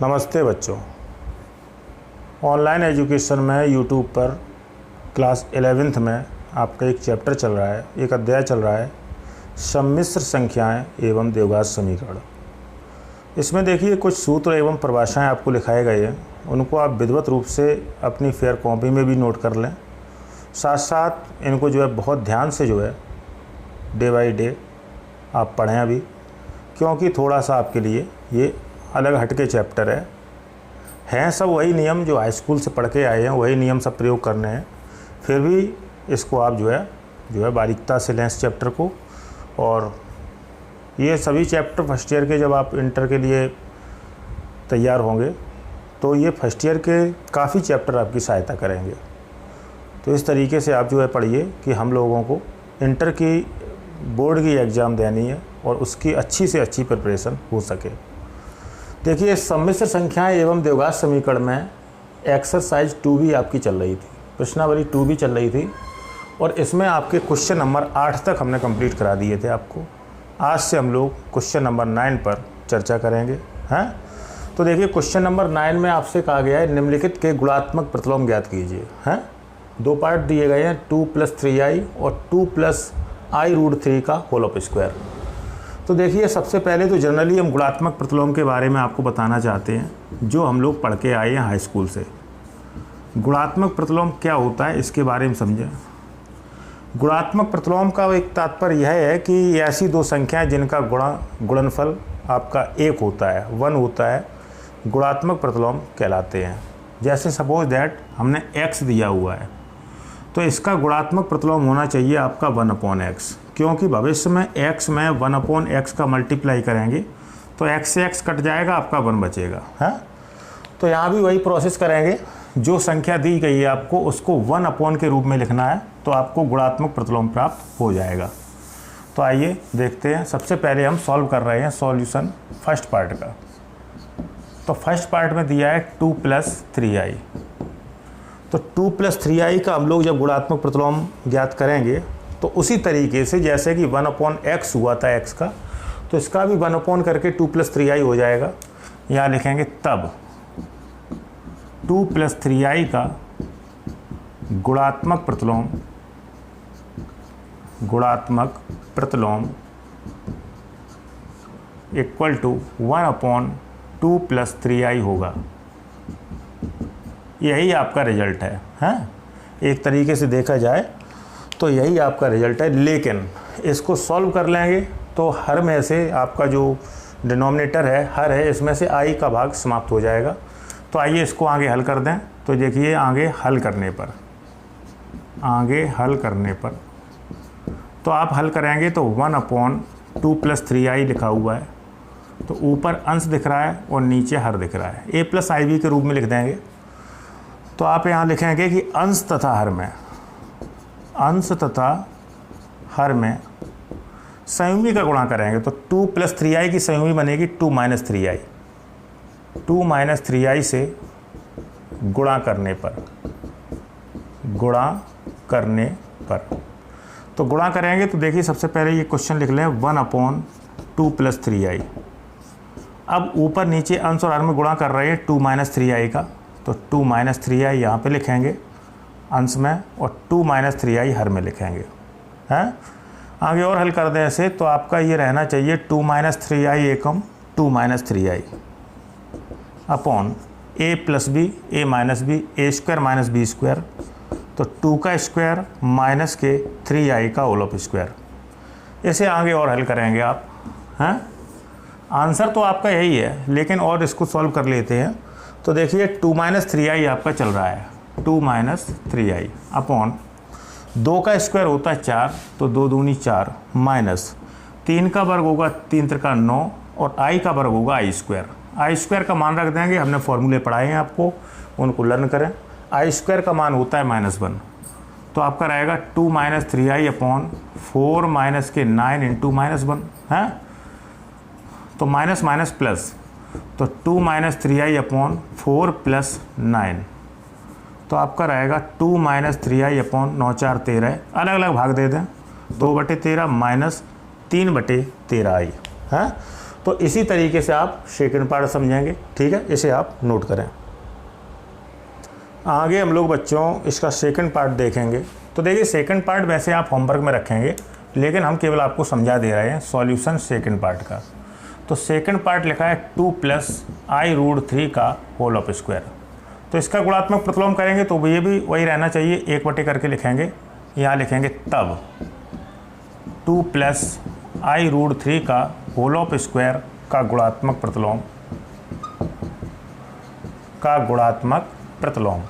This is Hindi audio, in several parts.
नमस्ते बच्चों। ऑनलाइन एजुकेशन में यूट्यूब पर क्लास 11th में आपका एक चैप्टर चल रहा है, एक अध्याय चल रहा है, सम्मिश्र संख्याएं एवं द्विघात समीकरण। इसमें देखिए कुछ सूत्र एवं परिभाषाएं आपको लिखाए गए हैं, उनको आप विधिवत रूप से अपनी फेयर कॉपी में भी नोट कर लें। साथ साथ इनको जो है बहुत ध्यान से जो है डे बाई डे आप पढ़ें अभी, क्योंकि थोड़ा सा आपके लिए ये अलग हटके चैप्टर हैं सब वही नियम जो हाई स्कूल से पढ़ के आए हैं, वही नियम सब प्रयोग करने हैं। फिर भी इसको आप जो है बारीकता से लें इस चैप्टर को। और ये सभी चैप्टर फर्स्ट ईयर के जब आप इंटर के लिए तैयार होंगे तो ये फर्स्ट ईयर के काफ़ी चैप्टर आपकी सहायता करेंगे। तो इस तरीके से आप जो है पढ़िए कि हम लोगों को इंटर की बोर्ड की एग्ज़ाम देनी है और उसकी अच्छी से अच्छी प्रिपरेशन हो सके। देखिए सम्मिश्र संख्याएं एवं द्विघात समीकरण में एक्सरसाइज 2 भी आपकी चल रही थी, प्रश्नावली 2 भी चल रही थी और इसमें आपके क्वेश्चन नंबर 8 तक हमने कंप्लीट करा दिए थे आपको। आज से हम लोग क्वेश्चन नंबर 9 पर चर्चा करेंगे हैं। तो देखिए क्वेश्चन नंबर 9 में आपसे कहा गया है निम्नलिखित के गुणात्मक प्रतिलोम ज्ञात कीजिए हैं। 2 पार्ट दिए गए हैं, 2 + 3i और 2 + i√3 का होल ऑफ स्क्वायर। तो देखिए सबसे पहले तो जनरली हम गुणात्मक प्रतिलोम के बारे में आपको बताना चाहते हैं, जो हम लोग पढ़ के आए हैं हाई स्कूल से। गुणात्मक प्रतिलोम क्या होता है इसके बारे में समझें। गुणात्मक प्रतिलोम का एक तात्पर्य यह है कि ऐसी दो संख्याएं जिनका गुणनफल आपका 1 होता है, 1 होता है, गुणात्मक प्रतिलोम कहलाते हैं। जैसे सपोज दैट हमने x दिया हुआ है तो इसका गुणात्मक प्रतिलोम होना चाहिए आपका 1/x, क्योंकि भविष्य में x में 1/x का मल्टीप्लाई करेंगे तो x से x कट जाएगा, आपका 1 बचेगा है। तो यहाँ भी वही प्रोसेस करेंगे, जो संख्या दी गई है आपको उसको 1 के रूप में लिखना है तो आपको गुणात्मक प्रतिलोम प्राप्त हो जाएगा। तो आइए देखते हैं। सबसे पहले हम सॉल्व कर रहे हैं सॉल्यूशन फर्स्ट पार्ट का। तो फर्स्ट पार्ट में दिया है 2 + 3i। तो 2 + 3i का हम लोग जब गुणात्मक प्रतिलोम ज्ञात करेंगे तो उसी तरीके से जैसे कि 1/x हुआ था x का, तो इसका भी 1 करके 2 + 3i हो जाएगा। यहाँ लिखेंगे तब 2 + 3i का गुणात्मक प्रतिलोम इक्वल टू 1/2 + 3i होगा। यही आपका रिजल्ट है हैं। एक तरीके से देखा जाए तो यही आपका रिजल्ट है, लेकिन इसको सॉल्व कर लेंगे तो हर में से आपका जो डिनोमिनेटर है हर है, इसमें से i का भाग समाप्त हो जाएगा। तो आइए इसको आगे हल कर दें। तो देखिए आगे हल करने पर तो आप हल करेंगे तो 1/2 + 3i लिखा हुआ है, तो ऊपर अंश दिख रहा है और नीचे हर दिख रहा है, a + ib के रूप में लिख देंगे। तो आप यहाँ लिखेंगे कि अंश तथा हर में संयुग्मी का गुणा करेंगे तो 2 + 3i की संयुग्मी बनेगी 2 - 3i। 2 - 3i से गुणा करने पर तो गुणा करेंगे तो देखिए सबसे पहले ये क्वेश्चन लिख लें 1/2 + 3i। अब ऊपर नीचे अंश और हर में गुणा कर रहे हैं 2 - 3i का, तो 2 - 3i यहाँ पे लिखेंगे अंश में और 2 - 3i हर में लिखेंगे हैं। आगे और हल कर दें ऐसे तो आपका ये रहना चाहिए 2 - 3i Ekam 2 - 3i upon a + b a - b a² - b², तो 2 का स्क्वायर माइनस के 3i का होल ऑफ स्क्वायर। इसे आगे और हल करेंगे आप हैं। आंसर तो आपका यही है, लेकिन और इसको सॉल्व कर लेते हैं। तो देखिए 2 - 3i आपका चल रहा है, 2 - 3i अपॉन 2 का स्क्वायर होता है 4, तो 2 दूनी 4 माइनस 3 का वर्ग होगा 3 × 9 और i का वर्ग होगा i² का मान रख देंगे, हमने फॉर्मूले पढ़ाए हैं आपको, उनको लर्न करें। i² का मान होता है -1, तो आपका रहेगा 2 - 3i अपॉन 4 माइनस के 9 × -1 है, तो माइनस माइनस प्लस, तो 2 - 3i अपॉन 4 + 9, तो आपका रहेगा 2 - 3i अपॉन 9 × 4 = 13। अलग अलग भाग दे दें, 2/13 - 3/13i है। तो इसी तरीके से आप सेकंड पार्ट समझेंगे, ठीक है, इसे आप नोट करें। आगे हम लोग बच्चों इसका सेकंड पार्ट देखेंगे। तो देखिए सेकंड पार्ट वैसे आप होमवर्क में रखेंगे, लेकिन हम केवल आपको समझा दे रहे हैं सॉल्यूशन सेकंड पार्ट का। तो सेकंड पार्ट लिखा है 2 + i√3 का होल ऑफ स्क्वायर। तो इसका गुणात्मक प्रतिलोम करेंगे तो ये भी वही रहना चाहिए, 1 करके लिखेंगे। यहाँ लिखेंगे तब 2 + i√3 का होल ऑफ स्क्वायर का गुणात्मक प्रतिलोम।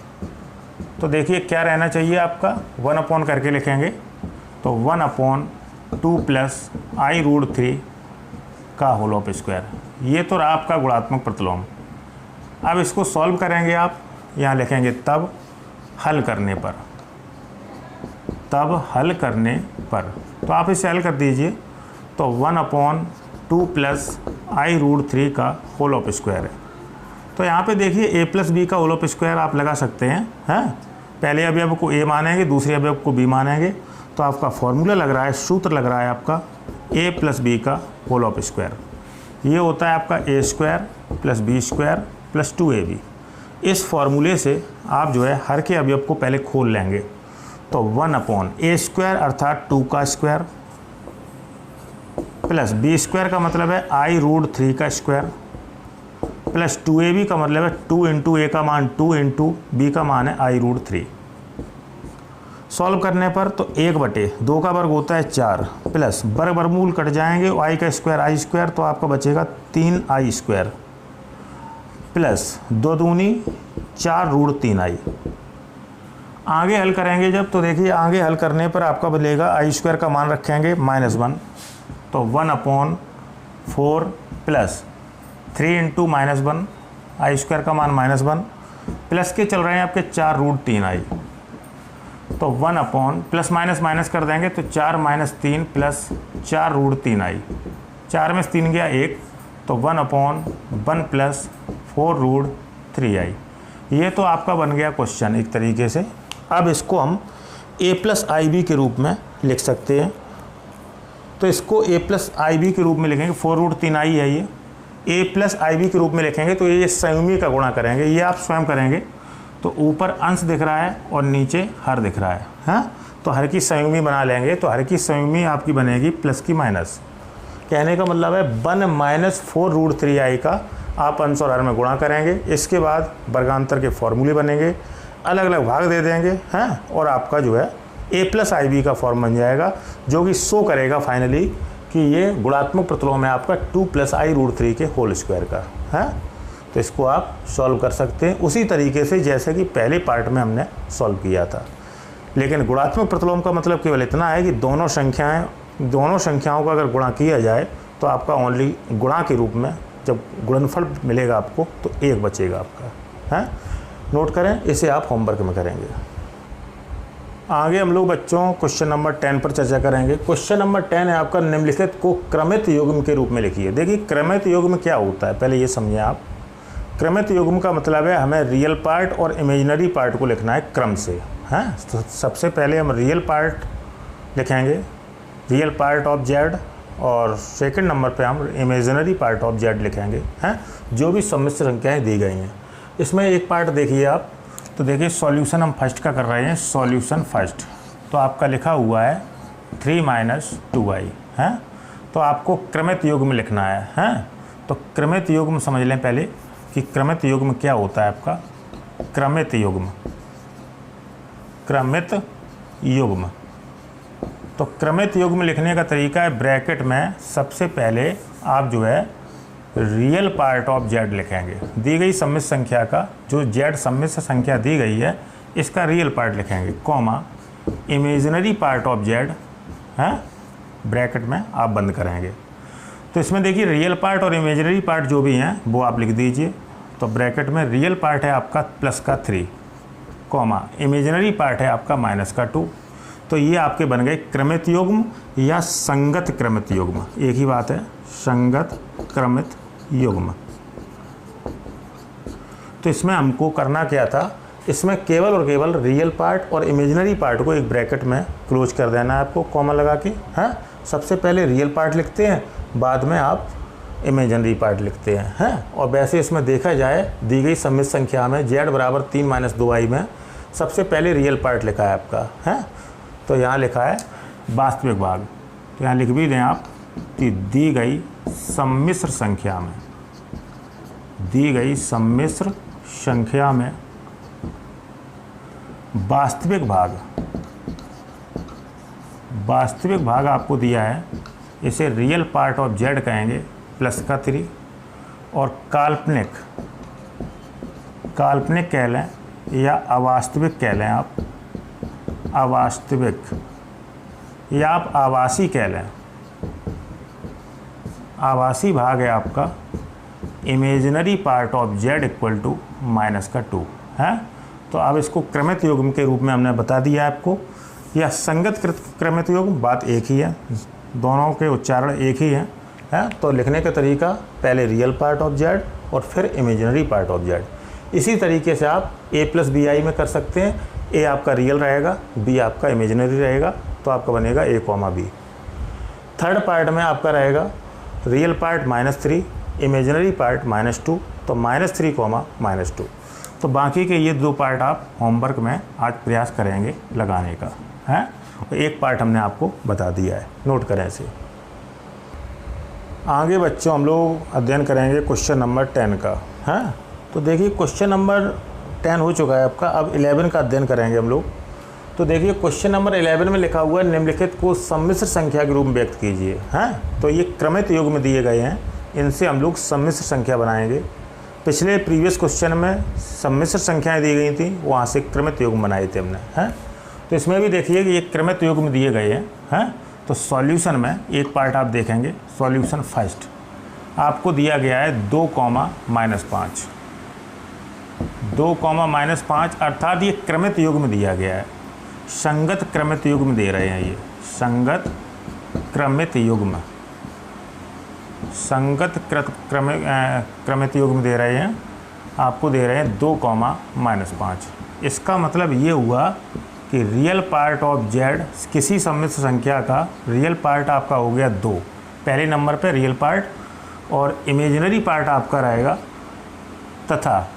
तो देखिए क्या रहना चाहिए आपका, 1 करके लिखेंगे। तो 1/2 + i√3 का होल ऑफ स्क्वायर, ये तो रहा आपका गुणात्मक प्रतिलोम। अब इसको सॉल्व करेंगे आप, यहाँ लिखेंगे तब हल करने पर। तो आप इसे हल कर दीजिए। तो 1/2 + i√3 का होल ऑफ स्क्वायर है। तो यहाँ पे देखिए a + b का होल ऑफ स्क्वायर आप लगा सकते हैं, पहले अवयव को a मानेंगे, दूसरे अवयव को b मानेंगे। तो आपका फॉर्मूला लग रहा है, सूत्र लग रहा है आपका a + b का होल ऑफ स्क्वायर। ये होता है आपका a² + b² + 2ab। इस फॉर्मूले से आप जो है हर के अवयव को पहले खोल लेंगे। तो 1/a² अर्थात 2 का स्क्वायर प्लस b² का मतलब है i√3 का स्क्वायर प्लस 2ab का मतलब है 2 × a का मान 2 × b का मान है i√3। सॉल्व करने पर तो 1/2 का वर्ग होता है 4 प्लस वर्गमूल कट जाएंगे, i का स्क्वायर i², तो आपका बचेगा 3i² प्लस 2 दूनी 4√3i। आगे हल करेंगे जब, तो देखिए आगे हल करने पर आपका बनेगा i² का मान रखेंगे -1, तो 1/4 प्लस 3 × -1, i² का मान -1 प्लस के चल रहे हैं आपके 4√3i। तो 1 प्लस माइनस कर देंगे तो 4 - 3 प्लस 4√3i, 4 में से 3 गया 1, तो 1/1 प्लस 4√3i। ये तो आपका बन गया क्वेश्चन एक तरीके से। अब इसको हम a + ib के रूप में लिख सकते हैं। तो इसको a + ib के रूप में लिखेंगे, 4√3i है ये, a + ib के रूप में लिखेंगे। तो ये संयुग्मी का गुणा करेंगे, ये आप स्वयं करेंगे। तो ऊपर अंश दिख रहा है और नीचे हर दिख रहा है, हाँ, तो हर की संयुग्मी बना लेंगे। तो हर की संयुग्मी आपकी बनेगी प्लस की माइनस, कहने का मतलब है 1 - 4√3i का आप अंश और हर में गुणा करेंगे। इसके बाद वर्गांतर के फॉर्मूले बनेंगे, अलग अलग भाग दे देंगे, हैं, और आपका जो है a + ib का फॉर्म बन जाएगा, जो कि शो करेगा फाइनली कि ये गुणात्मक प्रतिलोम है आपका 2 + i√3 के होल स्क्वायर का, है। तो इसको आप सॉल्व कर सकते हैं उसी तरीके से जैसे कि पहले पार्ट में हमने सॉल्व किया था। लेकिन गुणात्मक प्रतिलोम का मतलब केवल इतना है कि दोनों संख्याओं का अगर गुणा किया जाए तो आपका ओनली गुणा के रूप में जब गुणनफल मिलेगा आपको तो 1 बचेगा आपका, है। नोट करें, इसे आप होमवर्क में करेंगे। आगे हम लोग बच्चों क्वेश्चन नंबर 10 पर चर्चा करेंगे। क्वेश्चन नंबर 10 है आपका, निम्नलिखित को क्रमित युग्म के रूप में लिखिए। देखिए क्रमित युग्म क्या होता है, पहले ये समझें आप। क्रमित युग्म का मतलब है हमें रियल पार्ट और इमेजिनरी पार्ट को लिखना है क्रम से, हैं। तो सबसे पहले हम रियल पार्ट लिखेंगे, रियल पार्ट ऑफ जेड, और सेकंड नंबर पे हम इमेजिनरी पार्ट ऑफ जेड लिखेंगे, हैं, जो भी सम्मिश्र संख्याएं दी गई हैं। इसमें एक पार्ट देखिए आप, तो देखिए सॉल्यूशन हम फर्स्ट का कर रहे हैं, सॉल्यूशन फर्स्ट। तो आपका लिखा हुआ है 3 - 2i, हैं। तो आपको क्रमित युग्म लिखना है, हैं। तो क्रमित युग्म समझ लें पहले कि क्रमित युग्म क्या होता है आपका। क्रमित युग्म, तो क्रमित युग्म लिखने का तरीका है, ब्रैकेट में सबसे पहले आप जो है रियल पार्ट ऑफ जेड लिखेंगे। दी गई सम्मिश्र संख्या का जो जेड सम्मिश्र संख्या दी गई है इसका रियल पार्ट लिखेंगे, comma imaginary part of Z, है, ब्रैकेट में आप बंद करेंगे। तो इसमें देखिए रियल पार्ट और इमेजिनरी पार्ट जो भी हैं वो आप लिख दीजिए। तो ब्रैकेट में रियल पार्ट है आपका +3, कॉमा इमेजिनरी पार्ट है आपका -2। तो ये आपके बन गए क्रमित युग्म या संगत क्रमित युग्म, एक ही बात है, संगत क्रमित युग्म। तो इसमें हमको करना क्या था, इसमें केवल और केवल रियल पार्ट और इमेजिनरी पार्ट को एक ब्रैकेट में क्लोज कर देना है आपको, कॉमा लगा के, हैं। सबसे पहले रियल पार्ट लिखते हैं, बाद में आप इमेजिनरी पार्ट लिखते हैं। और वैसे इसमें देखा जाए दी गई सम्मिश्र संख्या में z बराबर 3 - 2i में सबसे पहले रियल पार्ट लिखा है आपका है। तो यहाँ लिखा है वास्तविक भाग, तो यहाँ लिख भी दें आप कि दी गई सम्मिश्र संख्या में, दी गई सम्मिश्र संख्या में वास्तविक भाग आपको दिया है, इसे रियल पार्ट ऑफ z कहेंगे प्लस का 3, और काल्पनिक कह लें या अवास्तविक कह लें आप, अवास्तविक या आप आवासी कह लें, आवासी भाग है आपका imaginary part of z equal to -2 है। तो अब इसको क्रमित युग्म के रूप में हमने बता दिया आपको, या संगत क्रमित युग्म, बात एक ही है, दोनों के उच्चारण एक ही हैं है। तो लिखने का तरीका पहले रियल पार्ट ऑफ z और फिर इमेजिनरी पार्ट ऑफ z। इसी तरीके से आप a + bi में कर सकते हैं, a आपका रियल रहेगा, b आपका इमेजिनरी रहेगा, तो आपका बनेगा a, b। थर्ड पार्ट में आपका रहेगा रियल पार्ट -3, इमेजिनरी पार्ट -2, तो -3, -2। तो बाकी के ये 2 पार्ट आप होमवर्क में आज प्रयास करेंगे लगाने का है। एक पार्ट हमने आपको बता दिया है, नोट करें इसे। आगे बच्चों हम लोग अध्ययन करेंगे क्वेश्चन नंबर 10 का है। तो देखिए क्वेश्चन नंबर 10 हो चुका है आपका, अब 11 का अध्ययन करेंगे हम लोग। तो देखिए क्वेश्चन नंबर 11 में लिखा हुआ है निम्नलिखित को सम्मिश्र संख्या के रूप में व्यक्त कीजिए हैं। तो ये क्रमित युग्म दिए गए हैं, इनसे हम लोग सम्मिश्र संख्या बनाएंगे। पिछले प्रीवियस क्वेश्चन में सम्मिश्र संख्याएं दी गई थी, वहाँ से क्रमित युग्म बनाए थे हमने हैं। तो इसमें भी देखिए कि ये क्रमित युग्म दिए गए हैं। तो सॉल्यूशन में एक पार्ट आप देखेंगे, सॉल्यूशन फर्स्ट आपको दिया गया है 2, -5, 2, -5, अर्थात ये क्रमित युग्म दिया गया है, संगत क्रमित युग्म दे रहे हैं, ये संगत क्रमित युग्म, संगत क्रमित युग्म दे रहे हैं, आपको दे रहे हैं 2, -5। इसका मतलब ये हुआ कि रियल पार्ट ऑफ z, किसी सम्मिश्र संख्या का रियल पार्ट आपका हो गया 2 पहले नंबर पे रियल पार्ट, और इमेजिनरी पार्ट आपका रहेगा, तथा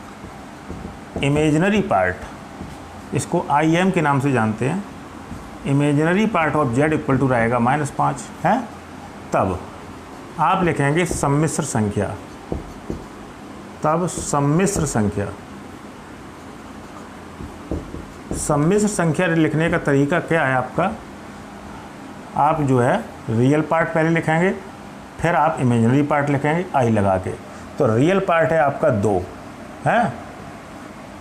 इमेजिनरी पार्ट इसको im के नाम से जानते हैं, imaginary part of z equal to रहेगा -5 है। तब आप लिखेंगे सम्मिश्र संख्या, तब सम्मिश्र संख्या लिखने का तरीका क्या है आपका, आप जो है रियल पार्ट पहले लिखेंगे, फिर आप इमेजिनरी पार्ट लिखेंगे i लगा के। तो रियल पार्ट है आपका 2 है,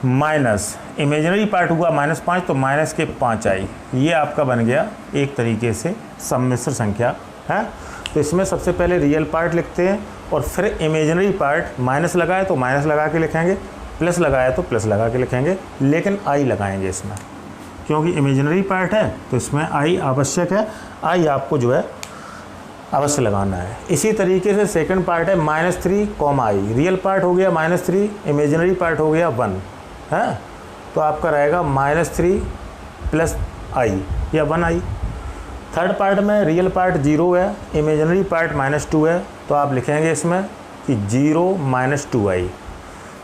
माइनस इमेजिनरी पार्ट हुआ -5, तो -5i, ये आपका बन गया एक तरीके से सम्मिश्र संख्या है। तो इसमें सबसे पहले रियल पार्ट लिखते हैं और फिर इमेजिनरी पार्ट, माइनस लगाए तो माइनस लगा के लिखेंगे, प्लस लगाया तो प्लस लगा के लिखेंगे, लेकिन i लगाएंगे इसमें, क्योंकि इमेजिनरी पार्ट है तो इसमें i आवश्यक है, i आपको जो है अवश्य लगाना है। इसी तरीके से सेकंड पार्ट है -3, i, रियल पार्ट हो गया -3, इमेजिनरी पार्ट हो गया 1 है। तो आपका रहेगा -3 + i या 1i। थर्ड पार्ट में रियल पार्ट 0 है, इमेजिनरी पार्ट -2 है, तो आप लिखेंगे इसमें कि 0 - 2i।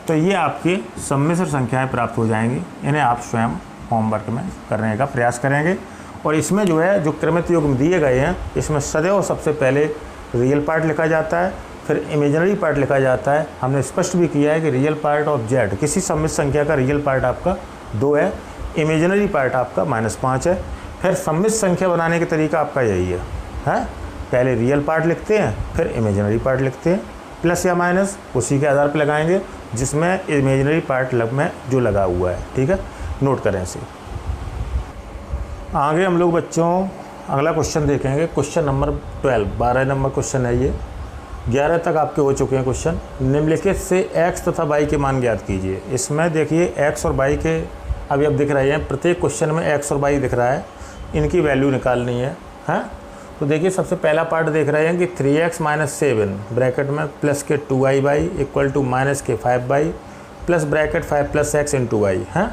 तो ये आपकी सम्मिश्र संख्याएं प्राप्त हो जाएंगी, इन्हें आप स्वयं होमवर्क में करने का प्रयास करेंगे। और इसमें जो है जो क्रमित युग्म दिए गए हैं, इसमें सदैव सबसे पहले रियल पार्ट लिखा जाता है, फिर इमेजिनरी पार्ट लिखा जाता है। हमने स्पष्ट भी किया है कि रियल पार्ट ऑफ z, किसी सम्मिश्र संख्या का रियल पार्ट आपका 2 है, इमेजिनरी पार्ट आपका -5 है। फिर सम्मिश्र संख्या बनाने का तरीका आपका यही है पहले रियल पार्ट लिखते हैं, फिर इमेजिनरी पार्ट लिखते हैं, प्लस या माइनस उसी के आधार पर लगाएंगे जिसमें इमेजिनरी पार्ट में जो लगा हुआ है। ठीक है, नोट करें इसे। आगे हम लोग बच्चों अगला क्वेश्चन देखेंगे, क्वेश्चन नंबर 12 नंबर क्वेश्चन है ये। 11 तक आपके हो चुके हैं क्वेश्चन। निम्नलिखित से x तथा y के मान ज्ञात कीजिए। इसमें देखिए x और y के अवयव दिख रहे हैं, प्रत्येक क्वेश्चन में x और y दिख रहा है, इनकी वैल्यू निकालनी है। तो देखिए सबसे पहला पार्ट देख रहे हैं कि 3x - 7 ब्रैकेट में प्लस के 2i/, इक्वल टू माइनस के 5y, plus bracket 5 + x × y है।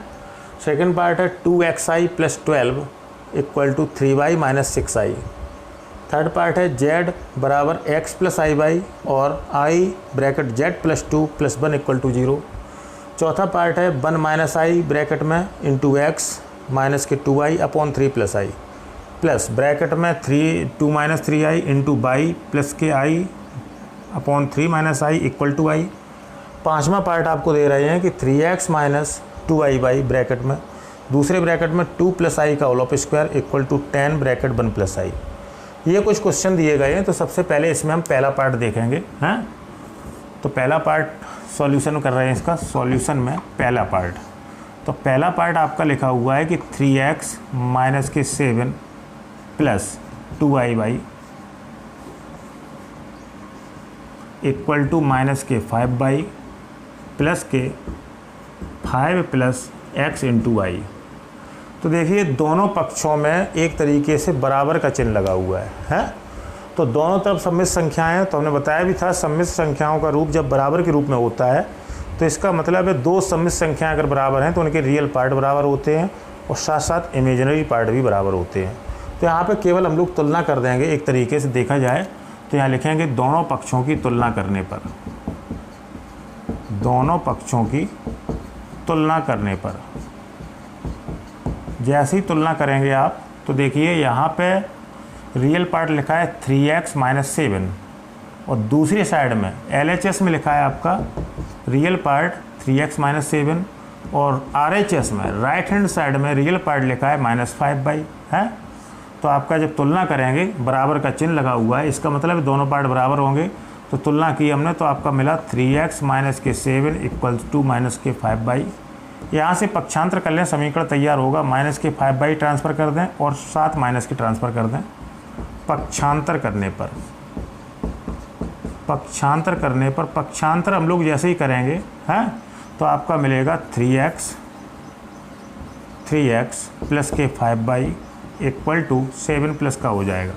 सेकेंड पार्ट है 2xi + 12 equal to 3y - 6i। Third part है z बराबर x प्लस आई बाई और i bracket z plus 2 plus 1 equal to 0। चौथा पार्ट है 1 माइनस आई ब्रैकेट में इंटू एक्स माइनस के 2i upon 3 plus i plus bracket में 2 minus 3i into by plus के i upon 3 minus i equal to i. पाँचवा पार्ट आपको दे रहे हैं कि 3x minus 2i by bracket में दूसरे ब्रैकेट में 2 प्लस आई का whole of square equal to 10 bracket 1 plus i. ये कुछ क्वेश्चन दिए गए हैं, तो सबसे पहले इसमें हम पहला पार्ट देखेंगे। हैं तो पहला पार्ट सॉल्यूशन कर रहे हैं, इसका सॉल्यूशन में पहला पार्ट। तो पहला पार्ट आपका लिखा हुआ है कि 3x माइनस के 7 plus 2i by equal to minus के 5 बाई प्लस के 5 प्लस x इंटू आई। तो देखिए दोनों पक्षों में एक तरीके से बराबर का चिन्ह लगा हुआ है। तो दोनों तरफ सम्मिश्र संख्याएं हैं, तो हमने बताया भी था सम्मिश्र संख्याओं का रूप जब बराबर के रूप में होता है तो इसका मतलब है दो सम्मिश्र संख्याएं अगर बराबर हैं तो उनके रियल पार्ट बराबर होते हैं और साथ साथ इमेजिनरी पार्ट भी बराबर होते हैं। तो यहाँ पे केवल हम लोग तुलना कर देंगे, एक तरीके से देखा जाए तो यहाँ लिखेंगे दोनों पक्षों की तुलना करने पर, दोनों पक्षों की तुलना करने पर जैसे ही तुलना करेंगे आप तो देखिए यहाँ पे रियल पार्ट लिखा है 3x माइनस 7 और दूसरी साइड में LHS में लिखा है आपका रियल पार्ट 3x माइनस 7 और RHS में राइट हैंड साइड में रियल पार्ट लिखा है माइनस 5 बाई है। तो आपका जब तुलना करेंगे बराबर का चिन्ह लगा हुआ है, इसका मतलब दोनों पार्ट बराबर होंगे। तो तुलना की हमने तो आपका मिला 3x माइनस के 7 इक्वल्स टू माइनस के 5 बाई। यहाँ से पक्षांतर कर लें, समीकरण तैयार होगा। माइनस के 5 बाई ट्रांसफ़र कर दें और 7 माइनस के ट्रांसफ़र कर दें। पक्षांतर करने पर, पक्षांतर करने पर पक्षांतर हम लोग जैसे ही करेंगे हैं तो आपका मिलेगा 3x प्लस के 5 बाई इक्वल टू 7 प्लस का हो जाएगा।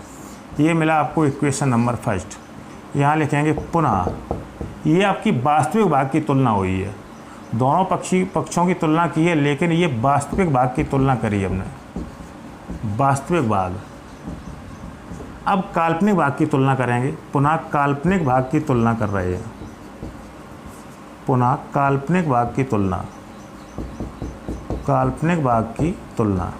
ये मिला आपको इक्वेशन नंबर फर्स्ट। यहाँ लिखेंगे पुनः, ये आपकी वास्तविक भाग की तुलना हुई है, दोनों पक्षों की तुलना की है, लेकिन ये वास्तविक भाग की तुलना करी हमने, वास्तविक भाग। अब काल्पनिक भाग की तुलना करेंगे, पुनः काल्पनिक भाग की तुलना कर रहे हैं, पुनः काल्पनिक भाग की तुलना, काल्पनिक भाग की तुलना।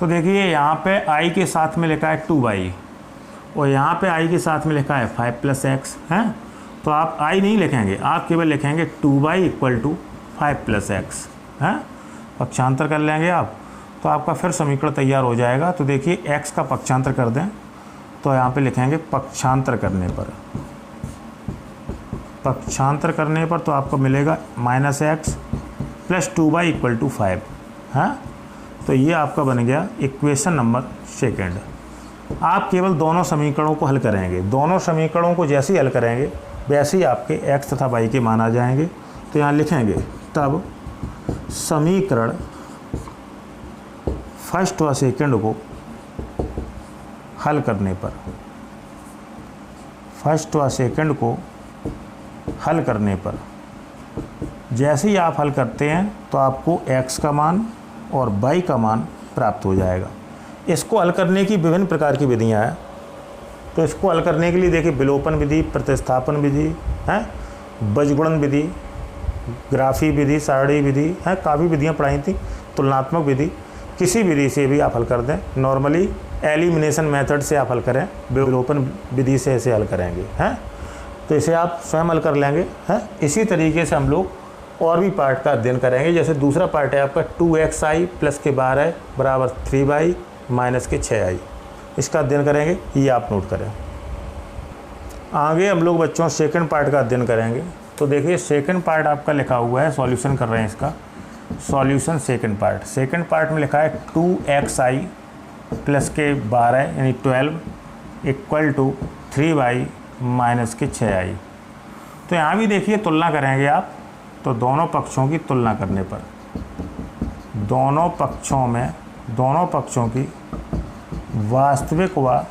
तो देखिए यहाँ पे i के साथ में लिखा है 2y और यहाँ पे i के साथ में लिखा है 5 प्लस एक्स है। तो आप i नहीं लिखेंगे, आप केवल लिखेंगे 2y equal to 5 plus x है। पक्षांतर कर लेंगे आप तो आपका फिर समीकरण तैयार हो जाएगा। तो देखिए x का पक्षांतर कर दें तो यहाँ पे लिखेंगे पक्षांतर करने पर, पक्षांतर करने पर तो आपको मिलेगा minus x plus 2y equal to 5 है। तो ये आपका बन गया इक्वेशन नंबर सेकेंड। आप केवल दोनों समीकरणों को हल करेंगे, दोनों समीकरणों को जैसे ही हल करेंगे वैसे ही आपके x तथा y के मान आ जाएंगे। तो यहाँ लिखेंगे तब समीकरण फर्स्ट व सेकंड को हल करने पर, फर्स्ट व सेकंड को हल करने पर जैसे ही आप हल करते हैं तो आपको x का मान और y का मान प्राप्त हो जाएगा। इसको हल करने की विभिन्न प्रकार की विधियां हैं। तो इसको हल करने के लिए देखिए विलोपन विधि, प्रतिस्थापन विधि है, बीजगुणन विधि, ग्राफी विधि, सारणी विधि है, काफ़ी विधियां पढ़ाई थी। तुलनात्मक विधि, किसी विधि से भी आप हल कर दें। नॉर्मली एलिमिनेशन मेथड से आप हल करें, विलोपन विधि से इसे हल करेंगे हैं। तो इसे आप स्वयं हल कर लेंगे हैं। इसी तरीके से हम लोग और भी पार्ट का अध्ययन करेंगे। जैसे दूसरा पार्ट है आपका 2xi प्लस के 12 बराबर 3y माइनस के 6i, इसका अध्ययन करेंगे, ये आप नोट करें। आगे हम लोग बच्चों सेकंड पार्ट का अध्ययन करेंगे। तो देखिए सेकंड पार्ट आपका लिखा हुआ है, सॉल्यूशन कर रहे हैं इसका, solution second part. Second part में लिखा है 2xi प्लस के 12 यानी 12 इक्वल टू 3y माइनस के 6i। तो यहाँ भी देखिए तुलना करेंगे आप, तो दोनों पक्षों की तुलना करने पर, दोनों पक्षों में, दोनों पक्षों की वास्तविक व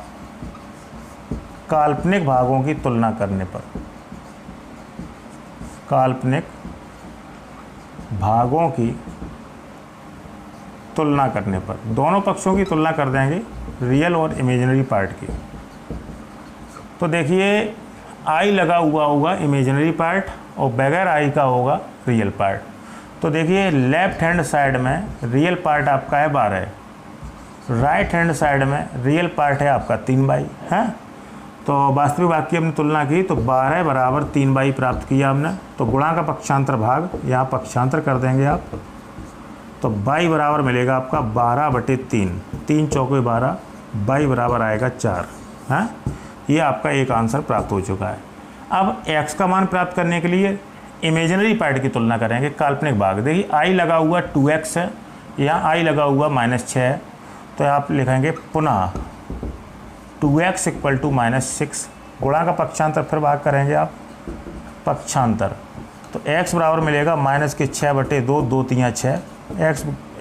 काल्पनिक भागों की तुलना करने पर, काल्पनिक भागों की तुलना करने पर, दोनों पक्षों की तुलना कर देंगे। रियल और इमेजिनरी पार्ट की। तो देखिए आई लगा हुआ होगा इमेजिनरी पार्ट और बगैर आई का होगा रियल पार्ट। तो देखिए लेफ्ट हैंड साइड में रियल पार्ट आपका है 12, राइट हैंड साइड में रियल पार्ट है आपका 3/, है। तो वास्तविक भाग की हमने तुलना की तो 12 बराबर 3/, प्राप्त किया हमने। तो गुणा का पक्षांतर भाग यहाँ पक्षांतर कर देंगे आप, तो बाई बराबर मिलेगा आपका 12/3, 3 चौके 12, बाई बराबर आएगा 4, है। ये आपका एक आंसर प्राप्त हो चुका है। अब x का मान प्राप्त करने के लिए इमेजिनरी पार्ट की तुलना करेंगे, काल्पनिक भाग। देखिए आई लगा हुआ 2x है, यहाँ आई लगा हुआ -6 है, तो आप लिखेंगे पुनः 2x = -6, गुणा का पक्षांतर फिर भाग करेंगे आप, पक्षांतर। तो x बराबर मिलेगा -6/2, 2 3 6,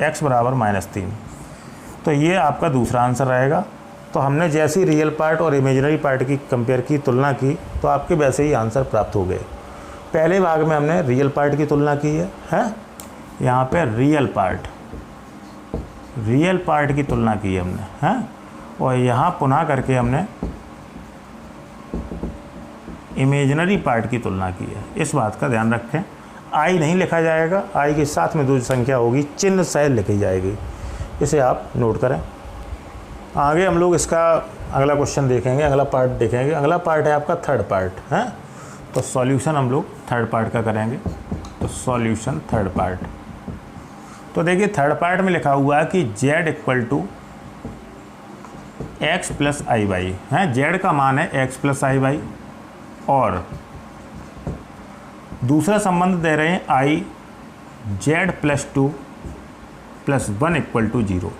x बराबर -3। तो ये आपका दूसरा आंसर रहेगा। तो हमने जैसी रियल पार्ट और इमेजिनरी पार्ट की कंपेयर की, तुलना की, तो आपके वैसे ही आंसर प्राप्त हो गए। पहले भाग में हमने रियल पार्ट की तुलना की है, यहाँ पे रियल पार्ट की तुलना की है हमने, हैं। और यहाँ पुनः करके हमने इमेजिनरी पार्ट की तुलना की है। इस बात का ध्यान रखें, आई नहीं लिखा जाएगा, आई के साथ में 2 संख्या होगी, चिन्ह सहित लिखी जाएगी, इसे आप नोट करें। आगे हम लोग इसका अगला क्वेश्चन देखेंगे, अगला पार्ट देखेंगे। अगला पार्ट है आपका थर्ड पार्ट, है। तो सॉल्यूशन हम लोग थर्ड पार्ट का करेंगे। तो सॉल्यूशन थर्ड पार्ट, तो देखिए थर्ड पार्ट में लिखा हुआ है कि z = x + i/, है। z का मान है x + i/, और दूसरा संबंध दे रहे हैं i z + 2 + 1 = 0।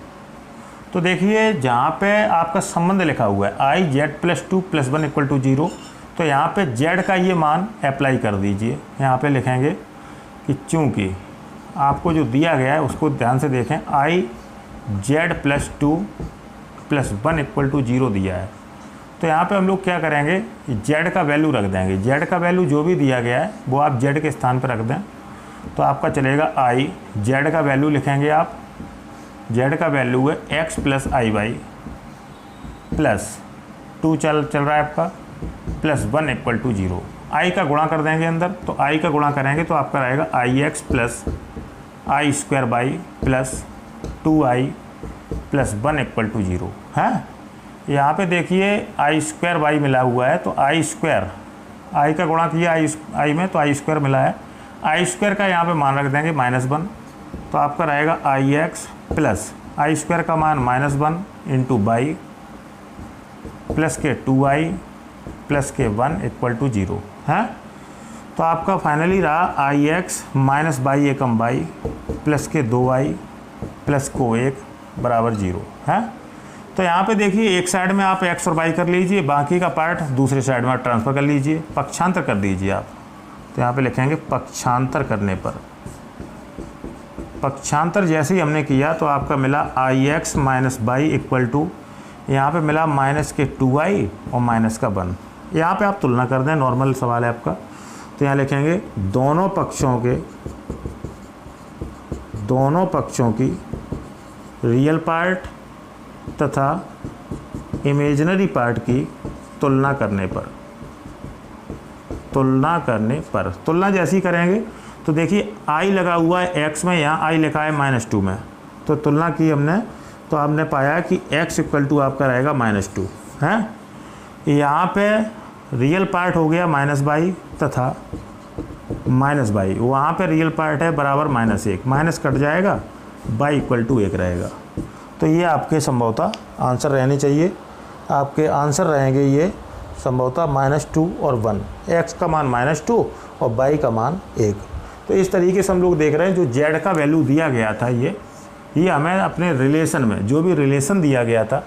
तो देखिए जहाँ पे आपका संबंध लिखा हुआ है i z + 2 + 1 = 0, तो यहाँ पे z का ये मान अप्लाई कर दीजिए। यहाँ पे लिखेंगे कि चूँकि आपको जो दिया गया है उसको ध्यान से देखें, i z + 2 + 1 = 0 दिया है। तो यहाँ पे हम लोग क्या करेंगे, z का वैल्यू रख देंगे। z का वैल्यू जो भी दिया गया है वो आप z के स्थान पर रख दें, तो आपका चलेगा i, z का वैल्यू लिखेंगे आप, z का वैल्यू है x + i/, प्लस 2 चल रहा है आपका, + 1 = 0। i का गुणा कर देंगे अंदर, तो i का गुणा करेंगे तो आपका रहेगा ix + i² प्लस 2i + 1 = 0, है। यहाँ पे देखिए i² मिला हुआ है, तो i का गुणा किया i में, तो i² मिला है। i² का यहाँ पे मान रख देंगे -1, तो आपका रहेगा ix प्लस i² का मान -1 × बाई प्लस के 2i प्लस के 1 = 0, है। तो आपका फाइनली रहा ix - by Ekam by plus के 2i प्लस को 1 = 0, है। तो यहाँ पे देखिए एक साइड में आप x और y कर लीजिए, बाकी का पार्ट दूसरे साइड में ट्रांसफ़र कर लीजिए, पक्षांतर कर दीजिए आप। तो यहाँ पे लिखेंगे पक्षांतर करने पर, पक्षांतर जैसे ही हमने किया तो आपका मिला ix - बाई = यहाँ पे मिला -2i और -1। यहाँ पे आप तुलना कर दें, नॉर्मल सवाल है आपका। तो यहाँ लिखेंगे दोनों पक्षों की रियल पार्ट तथा इमेजिनरी पार्ट की तुलना करने पर, तुलना जैसी करेंगे तो देखिए i लगा हुआ है x में, यहाँ i लिखा है -2 में, तो तुलना की हमने, तो हमने पाया कि x = आपका रहेगा -2, है। यहाँ पे रियल पार्ट हो गया -बाई तथा -बाई, वहाँ पे रियल पार्ट है बराबर -1, माइनस कट जाएगा, बाई = 1 रहेगा। तो ये आपके संभवतः आंसर रहने चाहिए। आपके आंसर रहेंगे ये संभवतः -2 और 1, x का मान -2 और बाई का मान 1। तो इस तरीके से हम लोग देख रहे हैं जो z का वैल्यू दिया गया था, ये हमें अपने रिलेशन में जो भी रिलेशन दिया गया था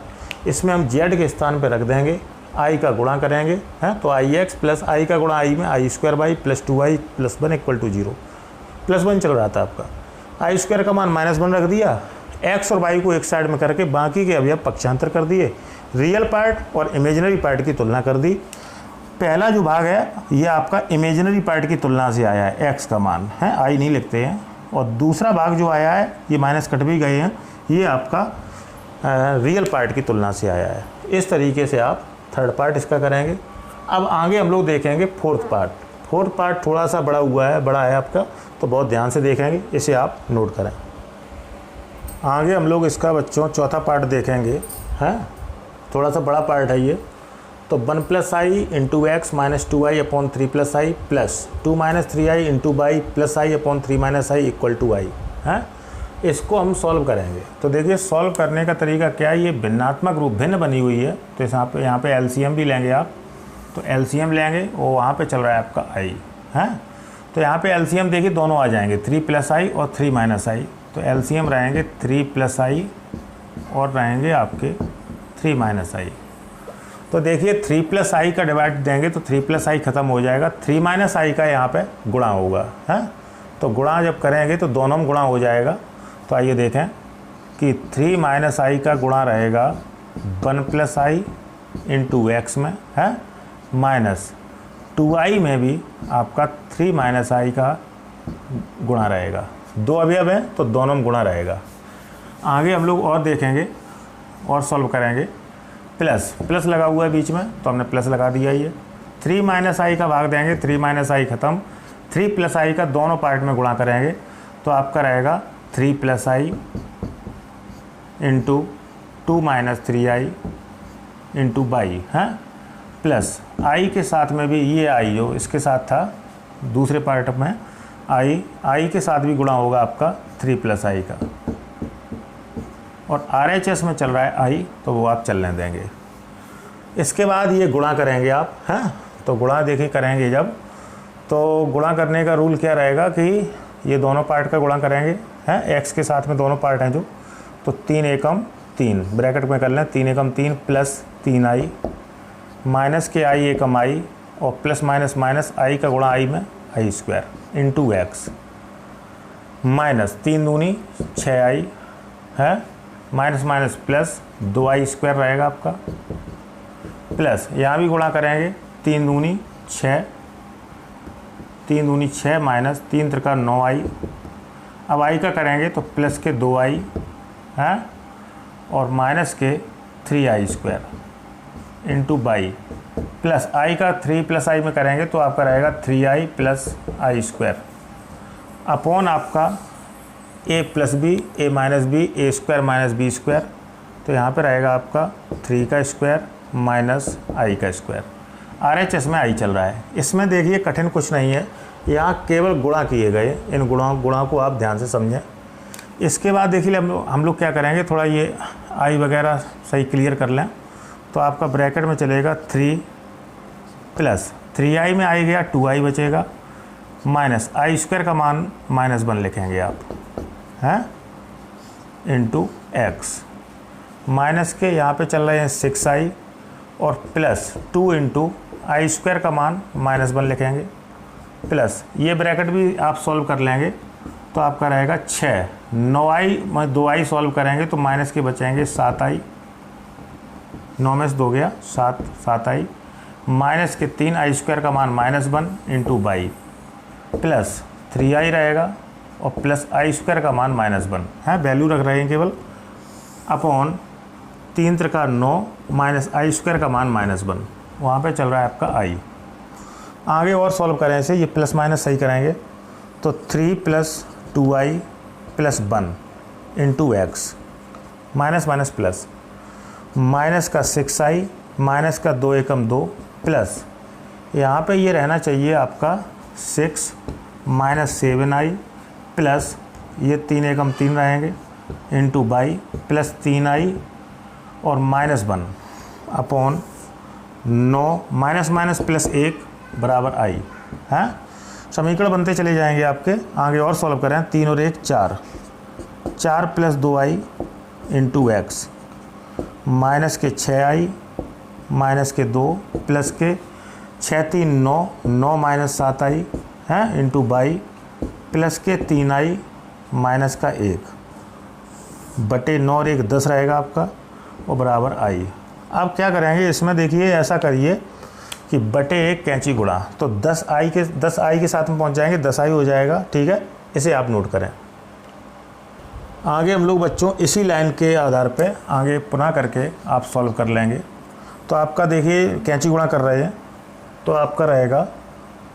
इसमें हम z के स्थान पर रख देंगे, i का गुणा करेंगे, हैं। तो ix प्लस i का गुणा i में i² by plus 2i plus 1 = 0, +1 चल रहा था आपका, i² का मान -1 रख दिया, x और y को एक साइड में करके बाकी के अवयव पक्षांतर कर दिए, रियल पार्ट और इमेजिनरी पार्ट की तुलना कर दी। पहला जो भाग है ये आपका इमेजिनरी पार्ट की तुलना से आया है, x का मान है, i नहीं लिखते हैं। और दूसरा भाग जो आया है ये माइनस कट भी गए हैं, ये आपका रियल पार्ट की तुलना से आया है। इस तरीके से आप थर्ड पार्ट इसका करेंगे। अब आगे हम लोग देखेंगे फोर्थ पार्ट। फोर्थ पार्ट थोड़ा सा बड़ा है आपका, तो बहुत ध्यान से देखेंगे, इसे आप नोट करें। आगे हम लोग इसका बच्चों चौथा पार्ट देखेंगे, हैं थोड़ा सा बड़ा पार्ट है ये। तो 1 + i into x minus 2i upon 3 + i plus 2 - 3i into by plus i upon 3 - i equal to i है। इसको हम सॉल्व करेंगे। तो देखिए सॉल्व करने का तरीका क्या है, ये भिन्नात्मक रूप भिन्न बनी हुई है, तो यहाँ पे एलसीएम भी लेंगे आप। तो एलसीएम लेंगे और वहाँ पे चल रहा है आपका i है। तो यहाँ पे एलसीएम देखिए दोनों आ जाएंगे, 3 + i और 3 - i। तो एलसीएम रहेंगे 3 + i और रहेंगे आपके 3 - i। तो देखिए 3 + i का डिवाइड देंगे तो 3 + i ख़त्म हो जाएगा, 3 - i का यहाँ पे गुणा होगा है। तो गुणा जब करेंगे तो दोनों में गुणा हो जाएगा। तो आइए देखें कि 3 - i का गुणा रहेगा 1 + i इंटू एक्स में है, माइनस 2i में भी आपका 3 - i का गुणा रहेगा। दो अवयव हैं तो दोनों में गुणा रहेगा। आगे हम लोग और देखेंगे और सॉल्व करेंगे। प्लस लगा हुआ है बीच में, तो हमने प्लस लगा दिया। ये 3 - i का भाग देंगे, 3 - i ख़त्म, 3 + i का दोनों पार्ट में गुणा करेंगे तो आपका रहेगा 3 + i into 2 - 3i into by है, प्लस i के साथ में भी ये i जो इसके साथ था दूसरे पार्ट में i के साथ भी गुणा होगा आपका 3 + i का। और RHS में चल रहा है i, तो वो आप चलने देंगे। इसके बाद ये गुणा करेंगे आप, हैं तो गुणा देखिए करेंगे जब, तो गुणा करने का रूल क्या रहेगा कि ये दोनों पार्ट का गुणा करेंगे हैं, x के साथ में दोनों पार्ट हैं जो, तो 3 एकम 3 ब्रैकेट में कर लें, 3 एकम 3 प्लस 3i माइनस के i एकम i और प्लस माइनस माइनस i का गुणा i में i² इंटू एक्स माइनस 3 दूनी 6i है, माइनस माइनस प्लस 2i² रहेगा आपका, प्लस यहाँ भी गुणा करेंगे 3 दूनी 6, 3 दूनी 6 माइनस 3 त्रिका 9i। अब i का करेंगे तो प्लस के 2i है और माइनस के 3i² into by, plus i का 3 + i में करेंगे तो आपका रहेगा 3i + i² अपॉन आपका a + b a - b a² - b²। तो यहाँ पे रहेगा आपका 3 का स्क्वायर माइनस i का स्क्वायर। RHS में i चल रहा है। इसमें देखिए कठिन कुछ नहीं है, यहाँ केवल गुणा किए गए, इन गुणा को आप ध्यान से समझें। इसके बाद देखिए हम लोग क्या करेंगे, थोड़ा ये i वगैरह सही क्लियर कर लें। तो आपका ब्रैकेट में चलेगा 3 प्लस 3i में i गया 2i बचेगा, माइनस i² का मान -1 लिखेंगे आप हैं इंटू एक्स, माइनस के यहाँ पे चल रहे हैं 6i और प्लस 2 इंटू i² का मान -1 लिखेंगे, प्लस ये ब्रैकेट भी आप सॉल्व कर लेंगे तो आपका रहेगा 6, 9i में 2i सॉल्व करेंगे तो माइनस के बचेंगे 7i, 9 में से 2 गया 7i माइनस के 3i² का मान -1 इंटू बाई, प्लस 3i रहेगा और प्लस i² का मान -1 है, वैल्यू रख रहे हैं केवल, अपॉन 3 त्रिका 9 माइनस i² का मान -1, वहाँ पे चल रहा है आपका i। आगे और सॉल्व करें इसे, ये प्लस माइनस सही करेंगे तो 3 + 2i + 1 into x, minus minus plus, minus का 6i माइनस का 2 एकम 2 प्लस यहाँ पे ये रहना चाहिए आपका 6 माइनस 7i प्लस ये 3 एकम 3 रहेंगे इंटू बाई प्लस 3i और -1 अपॉन 9 माइनस माइनस प्लस 1 बराबर i है। समीकरण बनते चले जाएंगे आपके। आगे और सॉल्व करें, 3 और 1 4, 4 + 2i इंटू एक्स, माइनस के 6i माइनस के 2 प्लस के 6 3 9 9 माइनस 7i है इंटू बाई प्लस के 3i माइनस का 1 बटे 9 और 1 10 रहेगा आपका और बराबर i। अब क्या करेंगे इसमें, देखिए ऐसा करिए कि बटे 1 कैंची गुणा, तो 10i के साथ में पहुंच जाएंगे, 10i हो जाएगा, ठीक है, इसे आप नोट करें। आगे हम लोग बच्चों इसी लाइन के आधार पे आगे पुनः करके आप सॉल्व कर लेंगे। तो आपका देखिए कैंची गुणा कर रहे हैं तो आपका रहेगा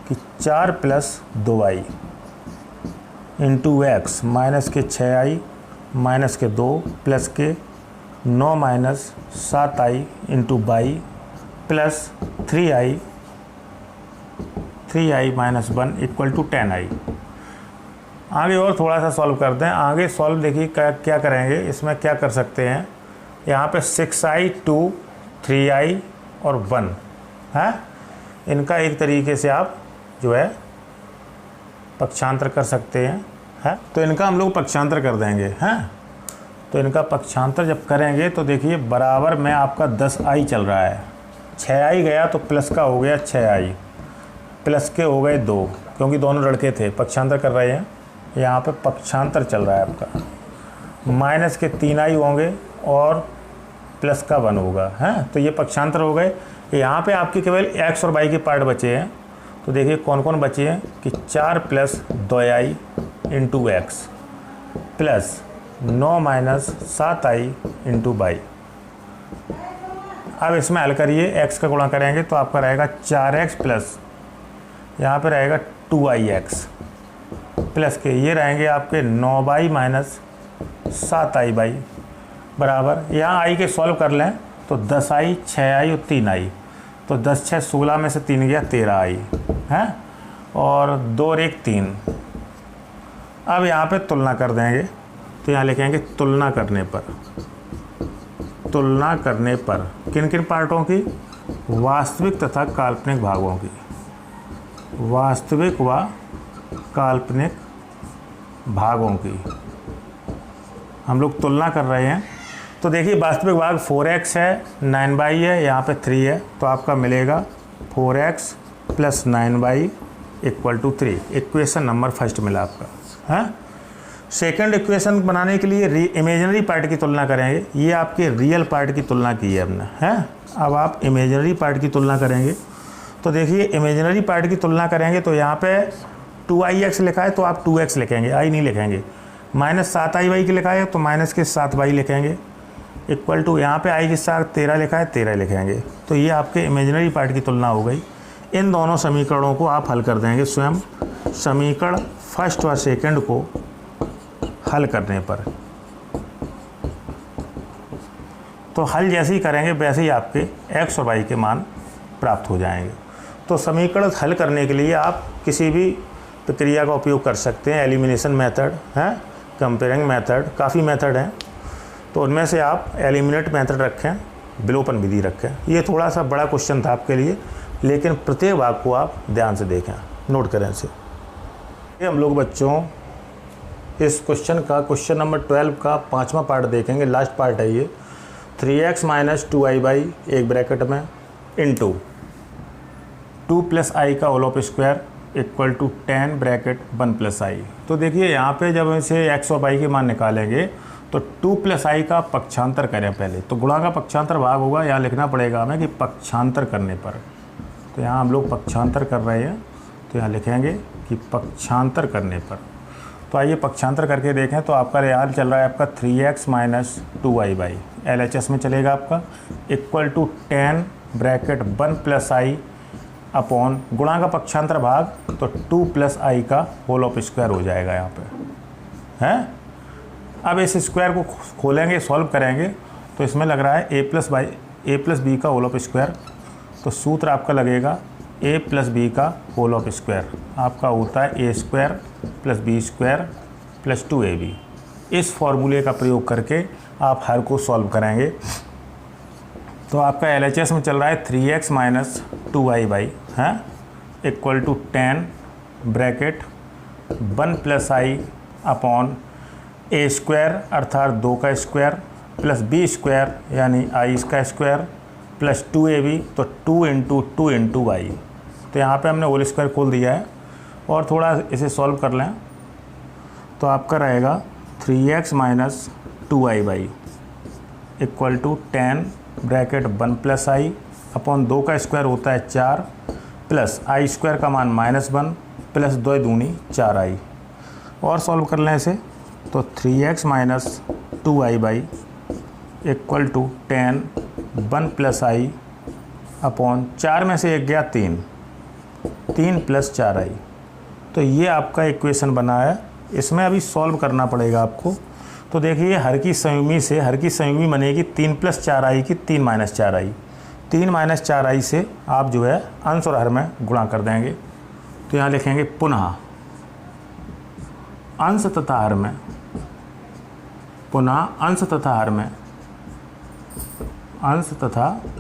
कि 4 + 2i इंटू एक्स माइनस के 6i माइनस के 2 प्लस के 9 minus 7i into by plus 3i minus 1 equal to 10i। आगे और थोड़ा सा सॉल्व करते हैं। आगे सॉल्व देखिए क्या करेंगे, इसमें क्या कर सकते हैं। यहाँ पे 6i 2 3i और 1 है, इनका एक तरीके से आप जो है पक्षांतर कर सकते हैं तो इनका हम लोग पक्षांतर कर देंगे हैं। तो इनका पक्षांतर जब करेंगे तो देखिए बराबर में आपका 10i चल रहा है, 6i गया तो प्लस का हो गया 6i, प्लस के हो गए 2 क्योंकि दोनों लड़के थे, पक्षांतर कर रहे हैं। यहाँ पे पक्षांतर चल रहा है आपका, माइनस के 3i होंगे और प्लस का 1 होगा हैं। तो ये पक्षांतर हो गए। यहाँ पे आपके केवल x और y के पार्ट बचे हैं। तो देखिए कौन कौन बचे हैं कि 4 + 2i into x plus 9 minus 7i into by. अब इसमें हल करिए, x का गुणा करेंगे तो आपका रहेगा 4x प्लस यहाँ पे रहेगा 2ix प्लस के ये रहेंगे आपके 9y माइनस 7i बाई बराबर, यहाँ i के सॉल्व कर लें तो 10i 6i और 3i, तो 10 6 16 में से 3 गया 13i है और 2 और 1 3। अब यहाँ पे तुलना कर देंगे तो यहाँ लिखेंगे तुलना करने पर किन किन पार्टों की, वास्तविक तथा काल्पनिक भागों की, वास्तविक व काल्पनिक भागों की हम लोग तुलना कर रहे हैं। तो देखिए वास्तविक भाग 4x है, 9y है, यहाँ पे 3 है, तो आपका मिलेगा 4x plus 9y equal to 3। Equation number first मिला आपका है। सेकंड इक्वेशन बनाने के लिए इमेजिनरी पार्ट की तुलना करेंगे, ये आपके रियल पार्ट की तुलना की है हमने है। अब आप इमेजिनरी पार्ट की तुलना करेंगे तो देखिए इमेजिनरी पार्ट की तुलना करेंगे तो यहाँ पे 2ix लिखा है तो आप 2x लिखेंगे, i नहीं लिखेंगे। माइनस 7i की लिखा है तो माइनस के 7y लिखेंगे इक्वल टू यहाँ पे i के साथ 13 लिखा है 13 लिखेंगे। तो ये आपके इमेजिनरी पार्ट की तुलना हो गई। इन दोनों समीकरणों को आप हल कर देंगे स्वयं, समीकरण फर्स्ट और सेकंड को हल करने पर। तो हल जैसे ही करेंगे वैसे ही आपके x और y के मान प्राप्त हो जाएंगे। तो समीकरण हल करने के लिए आप किसी भी प्रक्रिया का उपयोग कर सकते हैं, एलिमिनेशन मेथड है, कंपेयरिंग मेथड, काफ़ी मेथड हैं। तो उनमें से आप एलिमिनेट मेथड रखें, विलोपन विधि रखें। ये थोड़ा सा बड़ा क्वेश्चन था आपके लिए, लेकिन प्रत्येक भाग को आप ध्यान से देखें, नोट करें इसे। हम लोग बच्चों इस क्वेश्चन का क्वेश्चन नंबर 12 का 5वां पार्ट देखेंगे, लास्ट पार्ट है ये। 3x माइनस 2i बाई एक ब्रैकेट में इंटू 2 + i का whole of square equal to 10 bracket 1 + i। तो देखिए यहाँ पे जब इसे x और y के मान निकालेंगे तो 2 + i का पक्षांतर करें पहले, तो गुणा का पक्षांतर भाग होगा, यहाँ लिखना पड़ेगा हमें कि पक्षांतर करने पर। तो यहाँ हम लोग पक्षांतर कर रहे हैं तो यहाँ लिखेंगे कि पक्षांतर करने पर। तो आइए पक्षांतर करके देखें। तो आपका रेल चल रहा है आपका 3x minus 2i by LHS में चलेगा आपका equal to 10 bracket 1 + i upon गुणा का पक्षांतर भाग तो 2 + i का होल ऑफ स्क्वायर हो जाएगा यहाँ पे है। अब इस स्क्वायर को खोलेंगे, सॉल्व करेंगे तो इसमें लग रहा है a + b का होल ऑफ स्क्वायर। तो सूत्र आपका लगेगा a + b का होल ऑफ स्क्वायर आपका होता है a² + b² + 2ab। इस फॉर्मूले का प्रयोग करके आप हर को सॉल्व करेंगे। तो आपका LHS में चल रहा है 3x माइनस 2i बाई है equal to 10 bracket 1 + i upon a² अर्थात 2 का स्क्वायर प्लस b² यानी i का स्क्वायर प्लस 2ab, तो 2 × 2 × y। तो यहाँ पे हमने होल स्क्वायर खोल दिया है और थोड़ा इसे सॉल्व कर लें तो आपका रहेगा 3x minus 2i by equal to 10 bracket 1 + i upon 2 का स्क्वायर होता है 4 प्लस i² का मान -1 प्लस 2 दूनी 4i। और सॉल्व कर लें इसे तो 3x minus 2i by equal to 10 1 plus i upon 4 में से एक गया 3 प्लस 4i। तो ये आपका इक्वेशन बना है। इसमें अभी सॉल्व करना पड़ेगा आपको। तो देखिए हर की संयुग्मी बनेगी 3 प्लस 4i की 3 माइनस 4i। 3 माइनस 4i से आप जो है अंश और हर में गुणा कर देंगे। तो यहाँ लिखेंगे पुनः अंश तथा हर में, पुनः अंश तथा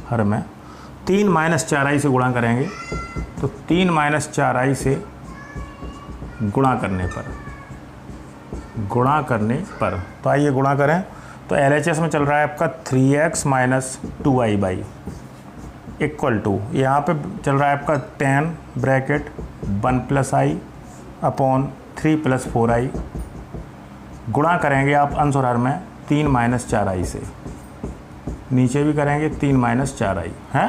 हर में 3 माइनस 4i से गुणा करेंगे। तो 3 माइनस 4i से गुणा करने पर तो आइए गुणा करें। तो LHS में चल रहा है आपका 3x minus 2i by equal to, यहाँ पे चल रहा है आपका 10 bracket 1 plus i upon 3 plus 4i। गुणा करेंगे आप अंश और हर में 3 माइनस 4i से, नीचे भी करेंगे 3 माइनस 4i है।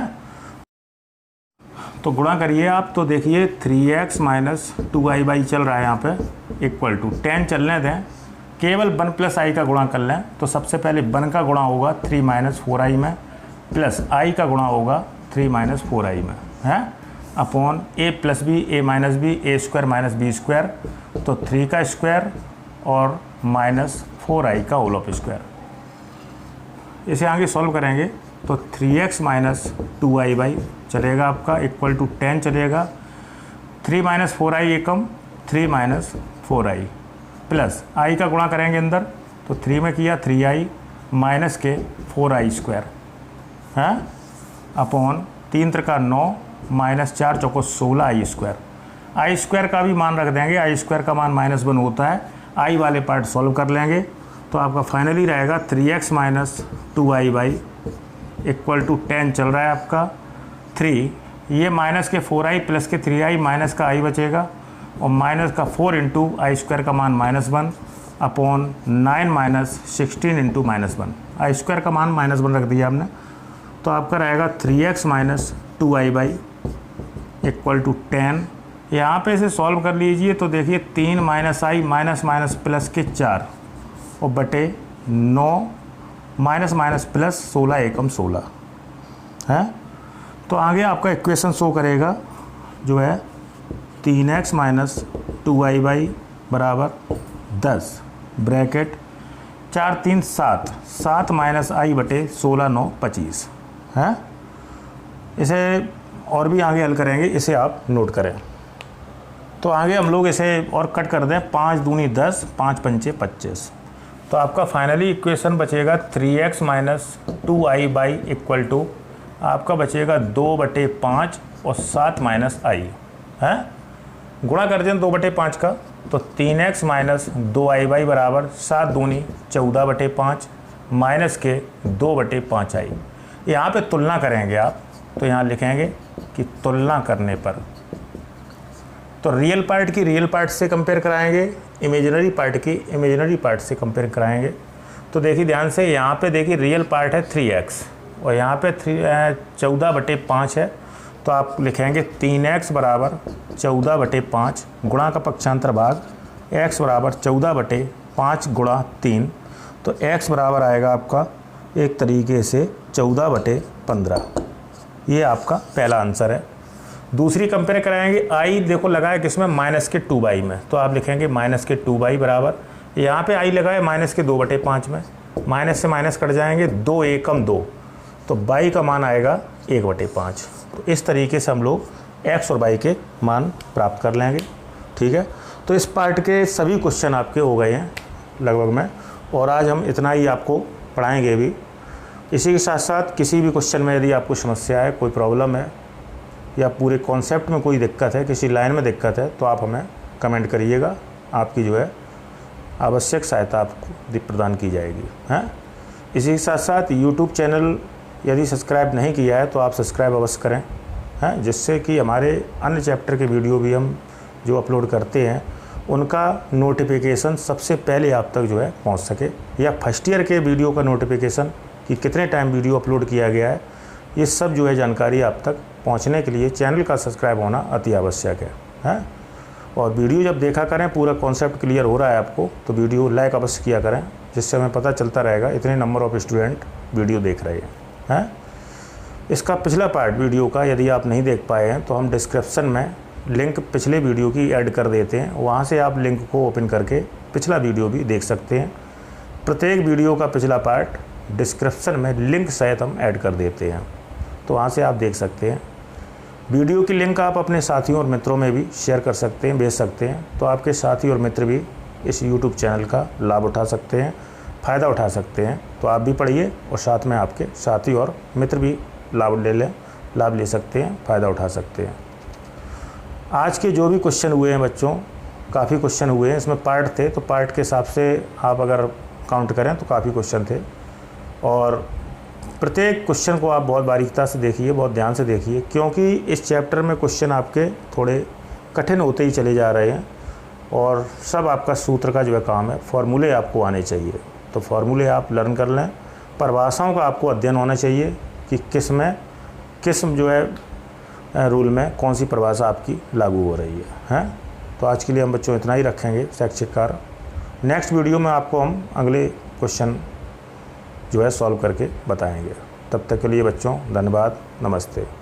तो गुणा करिए आप। तो देखिए 3x माइनस 2i बाई चल रहा है यहाँ पे इक्वल टू 10 चलने दें, केवल 1 प्लस i का गुणा कर लें। तो सबसे पहले 1 का गुणा होगा 3 माइनस 4i में, प्लस i का गुणा होगा 3 माइनस 4i में है, upon a plus b a minus b a square minus b square, तो 3 का स्क्वायर और माइनस 4i का होल ऑफ स्क्वायर। इसे आगे सॉल्व करेंगे तो 3x माइनस 2i बाई चलेगा आपका इक्वल टू 10 चलेगा, 3 minus 4i Ekam 3 minus 4i plus i का गुणा करेंगे अंदर। तो 3 में किया 3i माइनस के 4i स्क्वायर है, upon 3 Trika 9 minus 4 choco 16i square. i square का भी मान रख देंगे, i स्क्वायर का मान -1 होता है। i वाले पार्ट सॉल्व कर लेंगे तो आपका फाइनली रहेगा 3x minus 2i by equal to 10 चल रहा है आपका 3, ये माइनस के 4i प्लस के 3i माइनस का i बचेगा, और माइनस का 4 इंटू आई स्क्वायर का मान -1 अपॉन 9 माइनस 16 इंटू -1, आई स्क्वायर का मान -1 रख दिया आपने। तो आपका रहेगा 3x minus 2i by equal to 10। यहाँ पे इसे सॉल्व कर लीजिए तो देखिए 3 minus i minus minus plus के 4 और बटे 9 माइनस माइनस प्लस 16 एकम 16 है। तो आगे आपका इक्वेशन शो करेगा जो है 3x माइनस 2i बाई बराबर 10 ब्रैकेट 4 3 7 माइनस i बटे 16 9 25 है। इसे और भी आगे हल करेंगे, इसे आप नोट करें। तो आगे हम लोग इसे और कट कर दें, 5 दूनी 10 5 पंचे 25। तो आपका फाइनली इक्वेशन बचेगा 3x minus 2i by equal to आपका बचेगा 2/5 और 7 माइनस i है। गुणा कर दें 2/5 का, तो 3x माइनस 2i बाई बराबर 7 दूनी 14/5 माइनस के 2/5i। यहाँ पे तुलना करेंगे आप, तो यहाँ लिखेंगे कि तुलना करने पर तो रियल पार्ट की रियल पार्ट से कंपेयर कराएंगे, इमेजिनरी पार्ट की इमेजिनरी पार्ट से कंपेयर कराएंगे। तो देखिए ध्यान से, यहाँ पे देखिए रियल पार्ट है 3x और यहाँ पे 14/5 है। तो आप लिखेंगे 3x बराबर 14/5 गुणा का पक्षांतर भाग x बराबर 14/5 गुणा 3। तो x बराबर आएगा आपका एक तरीके से 14/15। ये आपका पहला आंसर है। दूसरी कंपेयर कराएंगे, i देखो लगा है किसमें, माइनस के 2/, में। तो आप लिखेंगे माइनस के 2/, बराबर यहाँ पे i लगा है माइनस के 2/5 में, माइनस से माइनस कट जाएंगे, 2 एकम 2, तो बाई का मान आएगा 1/5। तो इस तरीके से हम लोग x और y के मान प्राप्त कर लेंगे। ठीक है, तो इस पार्ट के सभी क्वेश्चन आपके हो गए हैं लगभग में, और आज हम इतना ही आपको पढ़ाएंगे भी। इसी के साथ साथ किसी भी क्वेश्चन में यदि आपको समस्या है, कोई प्रॉब्लम है या पूरे कॉन्सेप्ट में कोई दिक्कत है, किसी लाइन में दिक्कत है, तो आप हमें कमेंट करिएगा। आपकी जो है आवश्यक सहायता आपको प्रदान की जाएगी हैं। इसी के साथ साथ यूट्यूब चैनल यदि सब्सक्राइब नहीं किया है तो आप सब्सक्राइब अवश्य करें हैं, जिससे कि हमारे अन्य चैप्टर के वीडियो भी हम जो अपलोड करते हैं उनका नोटिफिकेशन सबसे पहले आप तक जो है पहुंच सके, या फर्स्ट ईयर के वीडियो का नोटिफिकेशन कि कितने टाइम वीडियो अपलोड किया गया है, ये सब जो है जानकारी आप तक पहुंचने के लिए चैनल का सब्सक्राइब होना अति आवश्यक है। और वीडियो जब देखा करें, पूरा कॉन्सेप्ट क्लियर हो रहा है आपको, तो वीडियो लाइक अवश्य किया करें, जिससे हमें पता चलता रहेगा इतने नंबर ऑफ़ स्टूडेंट वीडियो देख रहे हैं। इसका पिछला पार्ट वीडियो का यदि आप नहीं देख पाए हैं तो हम डिस्क्रिप्शन में लिंक पिछले वीडियो की ऐड कर देते हैं, वहाँ से आप लिंक को ओपन करके पिछला वीडियो भी देख सकते हैं। प्रत्येक वीडियो का पिछला पार्ट डिस्क्रिप्शन में लिंक सहित हम ऐड कर देते हैं, तो वहाँ से आप देख सकते हैं। वीडियो की लिंक आप अपने साथियों और मित्रों में भी शेयर कर सकते हैं, भेज सकते हैं, तो आपके साथी और मित्र भी इस YouTube चैनल का लाभ उठा सकते हैं, फ़ायदा उठा सकते हैं। तो आप भी पढ़िए और साथ में आपके साथी और मित्र भी लाभ ले सकते हैं, फ़ायदा उठा सकते हैं। आज के जो भी क्वेश्चन हुए हैं बच्चों, काफ़ी क्वेश्चन हुए हैं, इसमें पार्ट थे, तो पार्ट के हिसाब से आप अगर काउंट करें तो काफ़ी क्वेश्चन थे। और प्रत्येक क्वेश्चन को आप बहुत बारीकता से देखिए, बहुत ध्यान से देखिए, क्योंकि इस चैप्टर में क्वेश्चन आपके थोड़े कठिन होते ही चले जा रहे हैं। और सब आपका सूत्र का जो है काम है, फार्मूले आपको आने चाहिए, तो फार्मूले आप लर्न कर लें। परिभाषाओं का आपको अध्ययन होना चाहिए कि किस जो है रूल में कौन सी परिभाषा आपकी लागू हो रही है। तो आज के लिए हम बच्चों इतना ही रखेंगे शैक्षिक कार्य। नेक्स्ट वीडियो में आपको हम अगले क्वेश्चन जो है सॉल्व करके बताएंगे। तब तक के लिए बच्चों धन्यवाद, नमस्ते।